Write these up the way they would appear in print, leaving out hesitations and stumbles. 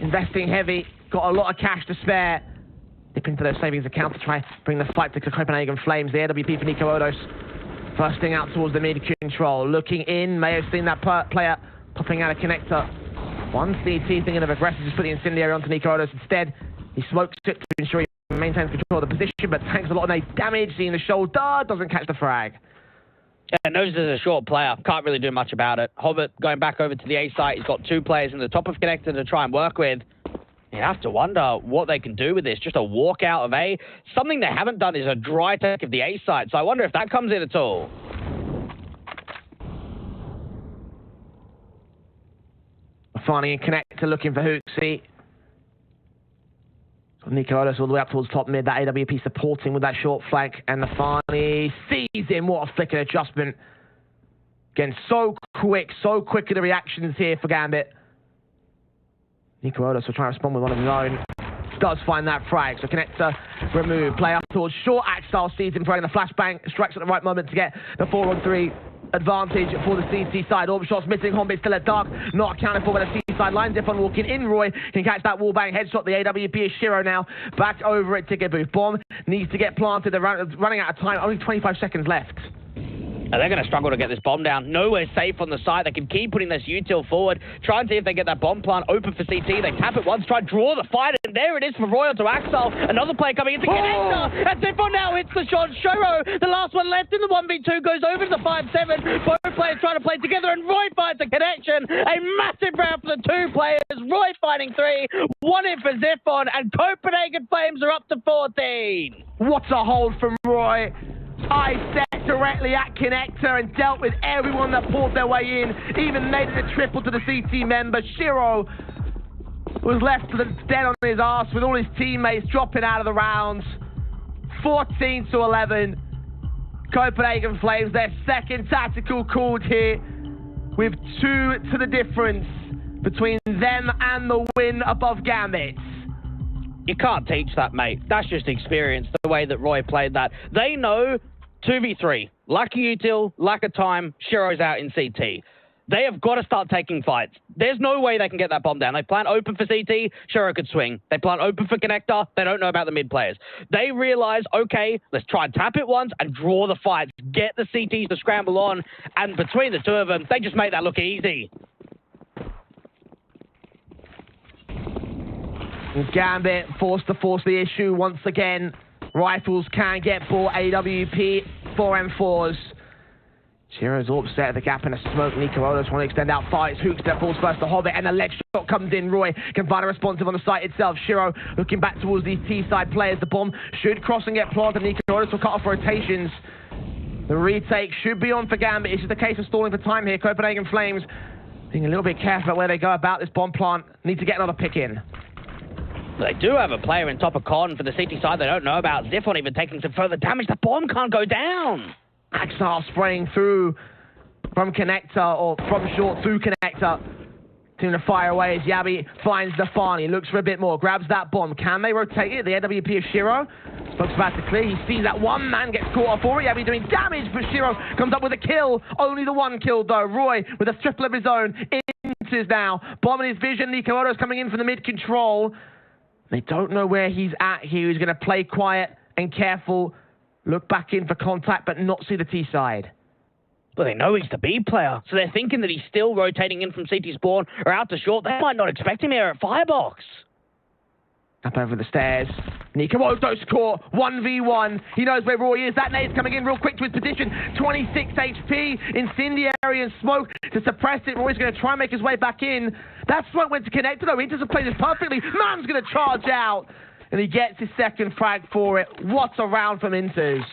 investing heavy, got a lot of cash to spare. Dip into those savings accounts to try and bring the fight to Copenhagen Flames. The AWP for Nico Odos. First thing out towards the mid-control. Looking in, may have seen that player popping out a connector. One CT thinking of aggressive, just put the incendiary onto Nico Odos. Instead, he smokes it to ensure he maintains control of the position, but tanks a lot of damage, seeing the shoulder, doesn't catch the frag. Yeah, knows there's a short player. Can't really do much about it. Hobbit going back over to the A site. He's got 2 players in the top of connector to try and work with. You have to wonder what they can do with this. Just a walk out of A. Something they haven't done is a dry take of the A site, so I wonder if that comes in at all. Finding a connector, looking for Hooksy. Nico Odos all the way up towards top mid. That AWP supporting with that short flank. And the Farney sees him. What a flick and adjustment. Again, so quick are the reactions here for Gambit. Nico Odos will try and respond with one of his own. Does find that frag. So connector remove. Play up towards short. Axel sees him throwing the flashbang. Strikes at the right moment to get the 4-on-3 advantage for the CT side. Orb shots missing. Hombit still at dark. Not accounted for by the CT side line. Ziffon walking in. Roy can catch that wallbang headshot. The AWP is Shiro now. Back over at Ticket Booth. Bomb needs to get planted. They're running out of time. Only 25 seconds left. And they're going to struggle to get this bomb down. Nowhere safe on the side. They can keep putting this util forward. Try and see if they get that bomb plant open for CT. They tap it once, try and draw the fight, and there it is for Royal to Axel. Another player coming into connector. And Ziffon now hits the shot. Shoro, the last one left in the 1v2, goes over to the 5-7. Both players trying to play together, and Roy finds a connection. A massive round for the 2 players. Roy fighting 3. 1 in for Ziffon, and Copenhagen Flames are up to 14. What a hold from Roy. I set directly at connector and dealt with everyone that pulled their way in. Even made it a triple to the CT member. Shiro was left dead on his arse with all his teammates dropping out of the rounds. 14-11. Copenhagen Flames, their second tactical called here, with 2 to the difference between them and the win above Gambit. You can't teach that, mate. That's just experience, the way that Roy played that. They know 2v3. Lack of util, lack of time, Shiro's out in CT. They have got to start taking fights. There's no way they can get that bomb down. They plant open for CT, Shiro could swing. They plant open for connector, they don't know about the mid players. They realize, okay, let's try and tap it once and draw the fights. Get the CTs to scramble on, and between the 2 of them, they just make that look easy. Gambit forced to force the issue once again. Rifles can get bought. AWP 4M4s. Chiro's all upset at the gap in a smoke. Nico Odos want to extend out fights. Hook step falls first to Hobbit, and the ledge shot comes in. Roy can find a responsive on the site itself. Shiro looking back towards these T-side players. The bomb should cross and get planted. Nico Odos will cut off rotations. The retake should be on for Gambit. It's just a case of stalling for time here. Copenhagen Flames being a little bit careful about where they go about this bomb plant. Need to get another pick in. They do have a player in top of con for the CT side they don't know about. Ziffon even taking some further damage. The bomb can't go down. Axel spraying through from connector, or from short through connector. Team to fire away as Yabi finds the Farney. Looks for a bit more. Grabs that bomb. Can they rotate it? The AWP of Shiro. Looks about to clear. He sees that one man gets caught off for it. Yabi doing damage, but Shiro comes up with a kill. Only the 1 kill though. Roy with a triple of his own. Enters now. Bomb in his vision. Nico Odos coming in from the mid control. They don't know where he's at here. He's going to play quiet and careful. Look back in for contact, but not see the T side. But they know he's the B player, so they're thinking that he's still rotating in from CT spawn or out to short. They might not expect him here at Firebox. Up over the stairs. Nico Odos caught 1v1. He knows where Roy is. That nade's coming in real quick to his position. 26 HP. Incendiary and smoke to suppress it. Roy's going to try and make his way back in. That smoke went to connect. No, he doesn't play this perfectly. Man's going to charge out. And he gets his second frag for it. What a round from Inters.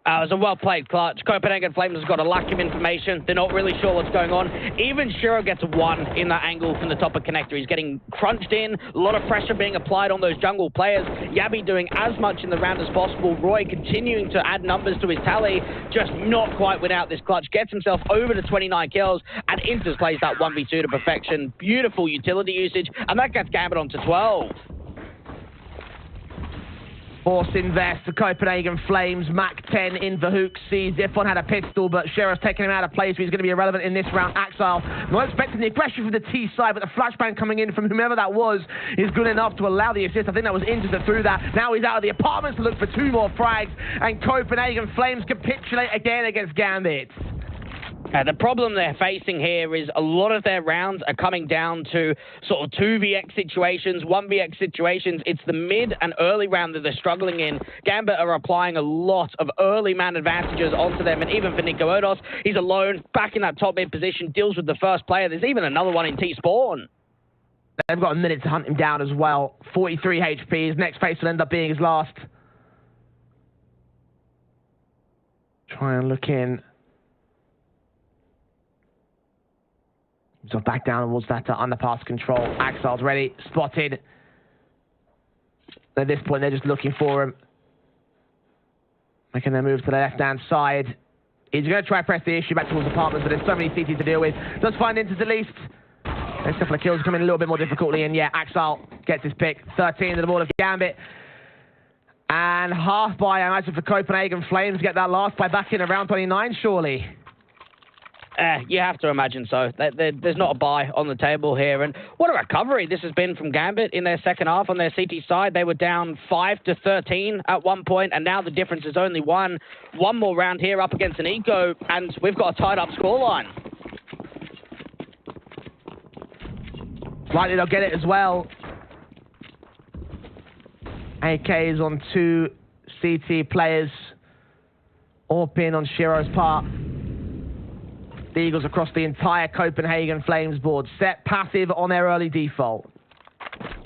It was a well-played clutch. Copenhagen Flames has got a lack of information. They're not really sure what's going on. Even Shiro gets a 1 in that angle from the top of connector. He's getting crunched in. A lot of pressure being applied on those jungle players. Yabi doing as much in the round as possible. Roy continuing to add numbers to his tally. Just not quite without this clutch. Gets himself over to 29 kills. And Inters plays that 1v2 to perfection. Beautiful utility usage. And that gets Gambit on to 12. Force invest, the Copenhagen Flames, Mac 10 in the hook, sees Ifon had a pistol, but Shero's taking him out of play, so he's going to be irrelevant in this round. Axel, not expecting the aggression from the T side, but the flashbang coming in from whomever that was is good enough to allow the assist. I think that was Inter that threw that. Now he's out of the apartments to look for 2 more frags, and Copenhagen Flames capitulate again against Gambit. The problem they're facing here is a lot of their rounds are coming down to sort of 2vx situations, 1vx situations. It's the mid and early round that they're struggling in. Gambit are applying a lot of early man advantages onto them, and even for Nico Erdos, he's alone, back in that top mid position, deals with the first player. There's even another one in T-Spawn. They've got a minute to hunt him down as well. 43 HP. His next face will end up being his last. Try and look in. So back down towards that underpass control. Axel's ready, spotted. At this point, they're just looking for him. Making their move to the left-hand side. He's going to try to press the issue back towards the apartments, but there's so many CTs to deal with. Does find Inters at least. Next couple of kills coming a little bit more difficultly, and yeah, Axel gets his pick. 13 to the ball of Gambit. And half by, I imagine, for Copenhagen Flames. Get that last by back in around 29, surely. You have to imagine so. There's not a buy on the table here. And what a recovery this has been from Gambit in their second half on their CT side. They were down 5-13 at one point, and now the difference is only 1. One more round here up against an Eco, and we've got a tied-up scoreline. Likely they'll get it as well. AKs on 2 CT players. All pin on Shero's part. The Eagles across the entire Copenhagen Flames board. Set passive on their early default.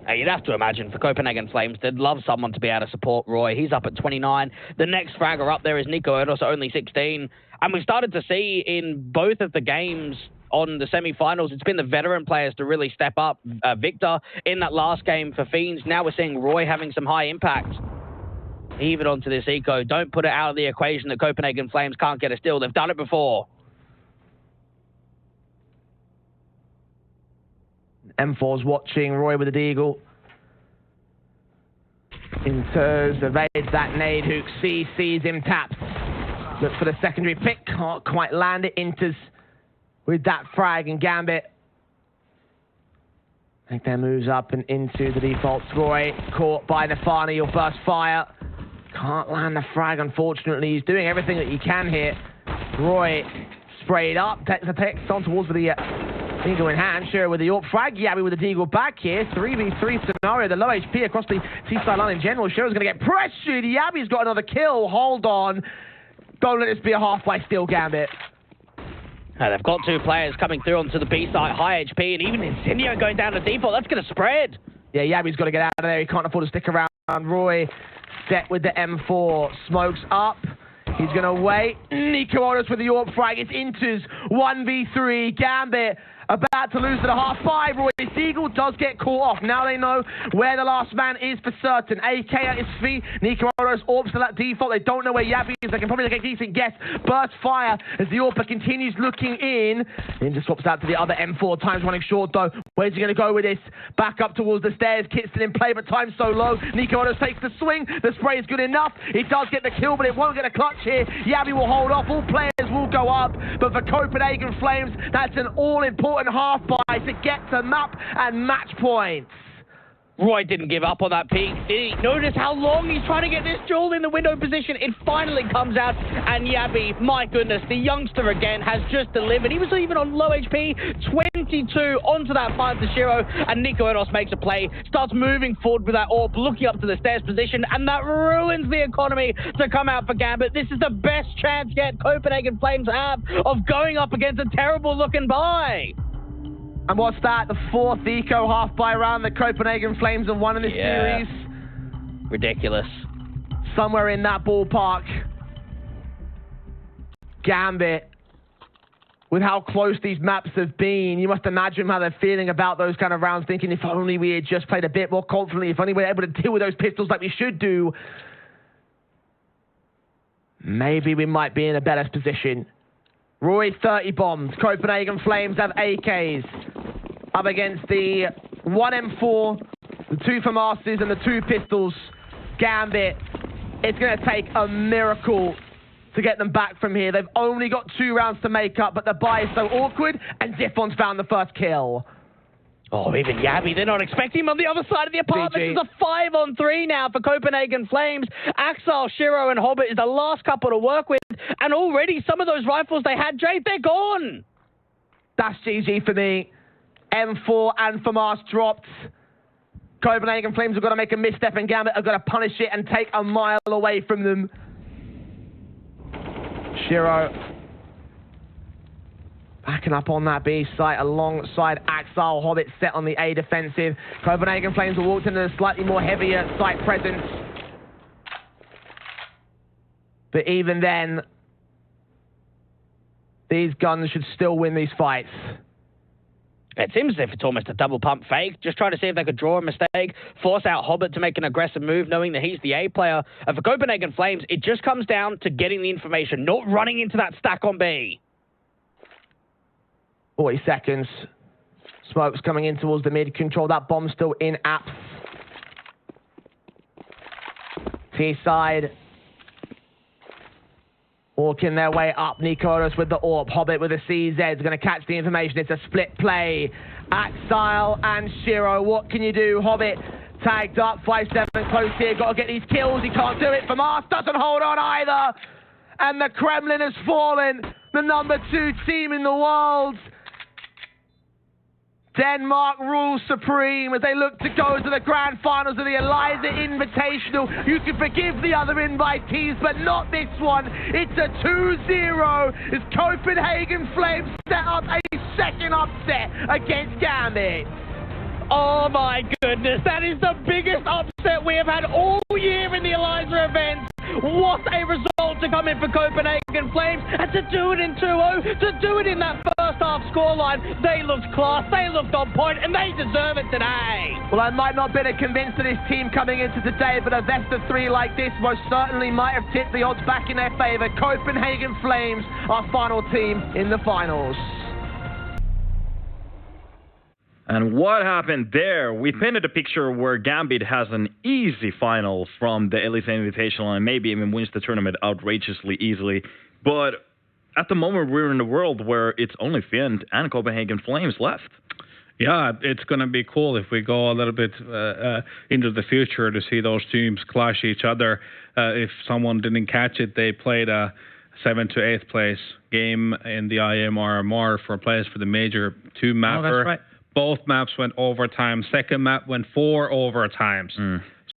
You'd have to imagine for Copenhagen Flames, they'd love someone to be able to support Roy. He's up at 29. The next fragger up there is Nico Erdos, only 16. And we started to see in both of the games on the semi-finals, it's been the veteran players to really step up. Victor in that last game for Fiends. Now we're seeing Roy having some high impact. Even onto this Eco. Don't put it out of the equation that Copenhagen Flames can't get a steal. They've done it before. M4's watching Roy with the Deagle. Inters evades that nade. Hook sees him, taps. Looks for the secondary pick. Can't quite land it. Inters with that frag, and Gambit make their moves up and into the default. Roy caught by Nafani. He'll burst fire. Can't land the frag, unfortunately. He's doing everything that he can here. Roy sprayed up. Takes the pick on towards the Deagle in hand. Shero with the York frag. Yabby with the Deagle back here. 3v3 scenario. The low HP across the T-side line in general. Shero's going to get pressured. Yabby's got another kill. Hold on. Don't let this be a halfway steal, Gambit. They've got 2 players coming through onto the B side, high HP, and even Incendio going down to default. That's going to spread. Yeah, Yabby's got to get out of there. He can't afford to stick around. Roy set with the M4. Smokes up. He's going to wait. Nico Erdos with the York frag. It's Inters 1v3. Gambit about to lose to the half 5. Roy Deagle does get caught off. Now they know where the last man is for certain. AK at his feet. Nico Erdos orbs to that default. They don't know where Yabby is. They can probably get a decent guess. Burst fire as the Orpa continues looking in. Ninja swaps out to the other M4. Time's running short though. Where's he going to go with this? Back up towards the stairs. Kit's still in play, but time's so low. Nico Erdos takes the swing. The spray is good enough. He does get the kill, but it won't get a clutch here. Yabby will hold off. All players will go up. But for Copenhagen Flames, that's an all-important half by to get to map and match points. Roy didn't give up on that peak. Did he notice how long he's trying to get this jewel in the window position? It finally comes out, and Yabby, my goodness, the youngster again has just delivered. He was even on low HP, 22 onto that fight to Shero, and Nico Erdos makes a play, starts moving forward with that orb, looking up to the stairs position, and that ruins the economy to come out for Gambit. This is the best chance yet Copenhagen Flames have of going up against a terrible looking buy. And what's that? The 4th Eco half-by round that Copenhagen Flames have won in this series. Ridiculous. Somewhere in that ballpark. Gambit, with how close these maps have been, you must imagine how they're feeling about those kind of rounds, thinking if only we had just played a bit more confidently, if only we were able to deal with those pistols like we should do, maybe we might be in a better position. Roy, 30 bombs. Copenhagen Flames have AKs. Up against the 1 M4, the 2 FAMASs, and the 2 pistols. Gambit it's going to take a miracle to get them back from here. They've only got 2 rounds to make up, but the buy is so awkward, and Ziffon's found the first kill. Oh, even Yabby, they're not expecting him on the other side of the apartment. GG. It's a 5-on-3 now for Copenhagen Flames. Axel, Shiro, and Hobbit is the last couple to work with, and already some of those rifles they had, Jay, they're gone. That's GG for me. M4 and FAMAS dropped. Copenhagen Flames have got to make a misstep, and Gambit have got to punish it and take a mile away from them. Shiro backing up on that B site alongside Axel. Hobbit set on the A defensive. Copenhagen Flames will walk into a slightly more heavier site presence. But even then, these guns should still win these fights. It seems as if it's almost a double pump fake, just trying to see if they could draw a mistake, force out Hobbit to make an aggressive move, knowing that he's the A player. And for Copenhagen Flames, it just comes down to getting the information, not running into that stack on B. 40 seconds. Smoke's coming in towards the mid. Control that bomb still in apps. T side. Walking their way up. Nikoros with the AWP. Hobbit with a CZ is going to catch the information. It's a split play. Axel and Shiro. What can you do? Hobbit tagged up. 5-7 close here. Got to get these kills. He can't do it. FAMAS doesn't hold on either. And the Kremlin has fallen. The number 2 team in the world. Denmark rules supreme as they look to go to the grand finals of the Elisa Invitational. You can forgive the other invitees, but not this one. It's a 2-0 as Copenhagen Flames set up a second upset against Gambit. Oh my goodness, that is the biggest upset we have had all year in the Elisa event. What a result to come in for Copenhagen Flames, and to do it in 2-0, to do it in that first half scoreline. They looked class, they looked on point, and they deserve it today. Well, I might not have been convinced of this team coming into today, but a best of 3 like this most certainly might have tipped the odds back in their favour. Copenhagen Flames, our final team in the finals. And what happened there? We painted a picture where Gambit has an easy final from the Elisa Invitational and maybe even wins the tournament outrageously easily. But at the moment, we're in a world where it's only Fint and Copenhagen Flames left. Yeah, it's going to be cool if we go a little bit into the future to see those teams clash each other. If someone didn't catch it, they played a 7th to 8th place game in the IMRMR for place for the major 2 mapper. Oh, that's right. Both maps went overtime. Second map went 4 overtimes.